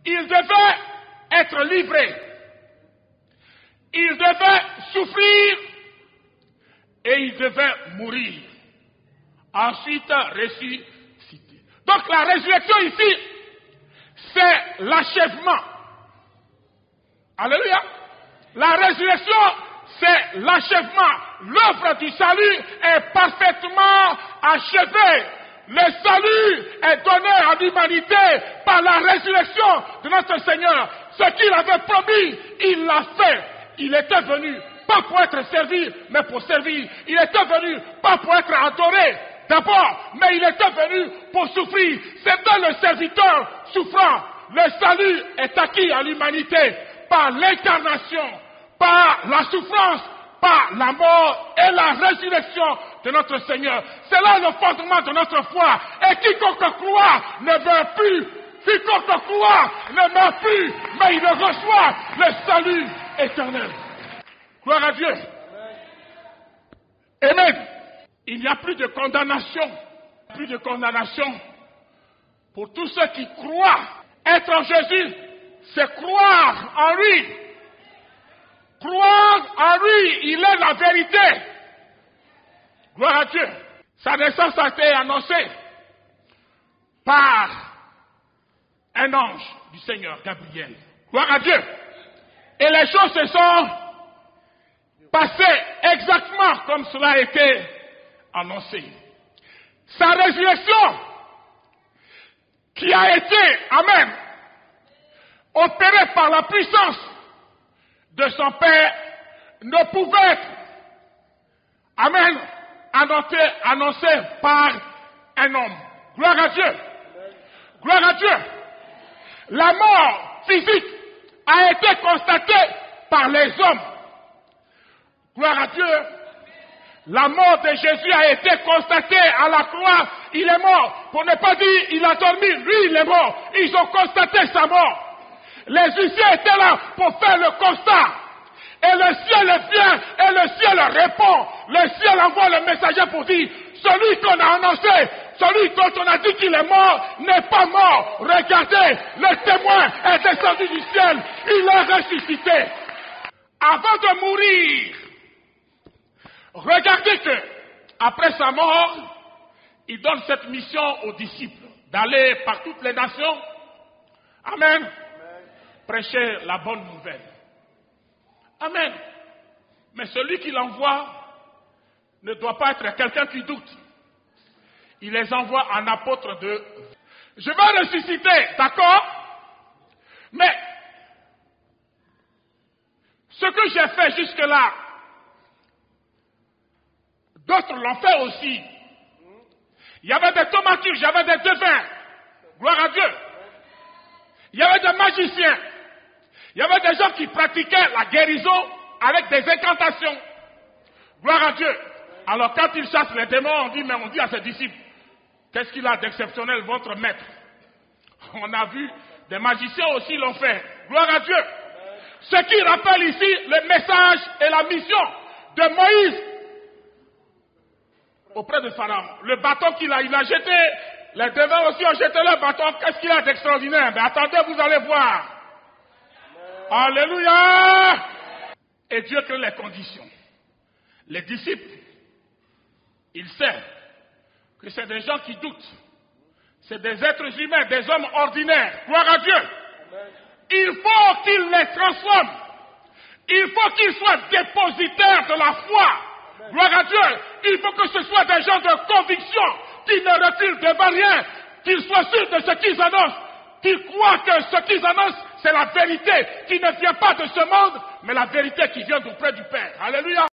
Il devait être livré. Il devait souffrir et il devait mourir. Ensuite, ressusciter. Donc la résurrection ici, c'est l'achèvement. Alléluia. La résurrection, c'est l'achèvement. L'œuvre du salut est parfaitement achevée. Le salut est donné à l'humanité par la résurrection de notre Seigneur. Ce qu'il avait promis, il l'a fait. Il était venu, pas pour être servi, mais pour servir. Il était venu, pas pour être adoré d'abord, mais il était venu pour souffrir. C'est dans le serviteur souffrant. Le salut est acquis à l'humanité par l'incarnation, par la souffrance, par la mort et la résurrection de notre Seigneur. C'est là le fondement de notre foi. Et quiconque croit ne meurt plus. Quiconque croit ne meurt plus, mais il reçoit le salut éternel. Gloire à Dieu. Amen. Il n'y a plus de condamnation. Plus de condamnation pour tous ceux qui croient. Être en Jésus, c'est croire en lui. Croire en lui, il est la vérité. Gloire à Dieu. Sa naissance a été annoncée par un ange du Seigneur, Gabriel. Gloire à Dieu. Et les choses se sont passées exactement comme cela a été annoncé. Sa résurrection, qui a été, amen, opérée par la puissance de son Père, ne pouvait être, amen, annoncée par un homme. Gloire à Dieu. Gloire à Dieu. La mort physique a été constatée par les hommes. Gloire à Dieu. La mort de Jésus a été constatée à la croix. Il est mort. Pour ne pas dire il a dormi, lui il est mort. Ils ont constaté sa mort. Les huissiers étaient là pour faire le constat. Et le ciel vient et le ciel répond. Le ciel envoie le messager pour dire, celui qu'on a annoncé, celui dont on a dit qu'il est mort, n'est pas mort. Regardez, le témoin est descendu du ciel. Il est ressuscité. Avant de mourir, regardez que, après sa mort, il donne cette mission aux disciples, d'aller par toutes les nations, amen, prêcher la bonne nouvelle. Amen. Mais celui qui l'envoie ne doit pas être quelqu'un qui doute. Il les envoie en apôtres de... Je vais ressusciter, d'accord? Mais, ce que j'ai fait jusque-là, d'autres l'ont fait aussi. Il y avait des thaumaturges, il y avait des devins. Gloire à Dieu. Il y avait des magiciens. Il y avait des gens qui pratiquaient la guérison avec des incantations. Gloire à Dieu. Alors quand ils chassent les démons, on dit à ses disciples, qu'est-ce qu'il a d'exceptionnel votre maître? On a vu, des magiciens aussi l'ont fait. Gloire à Dieu. Ce qui rappelle ici le message et la mission de Moïse auprès de Pharaon. Le bâton qu'il a jeté, les devins aussi ont jeté leur bâton. Qu'est-ce qu'il a d'extraordinaire? Mais attendez, vous allez voir. Alléluia! Et Dieu crée les conditions. Les disciples, ils savent que c'est des gens qui doutent. C'est des êtres humains, des hommes ordinaires. Gloire à Dieu. Il faut qu'ils les transforment. Il faut qu'ils soient dépositaires de la foi. Gloire à Dieu. Il faut que ce soit des gens de conviction qui ne reculent devant rien, qu'ils soient sûrs de ce qu'ils annoncent, qu'ils croient que ce qu'ils annoncent, c'est la vérité qui ne vient pas de ce monde, mais la vérité qui vient d'auprès du Père. Alléluia.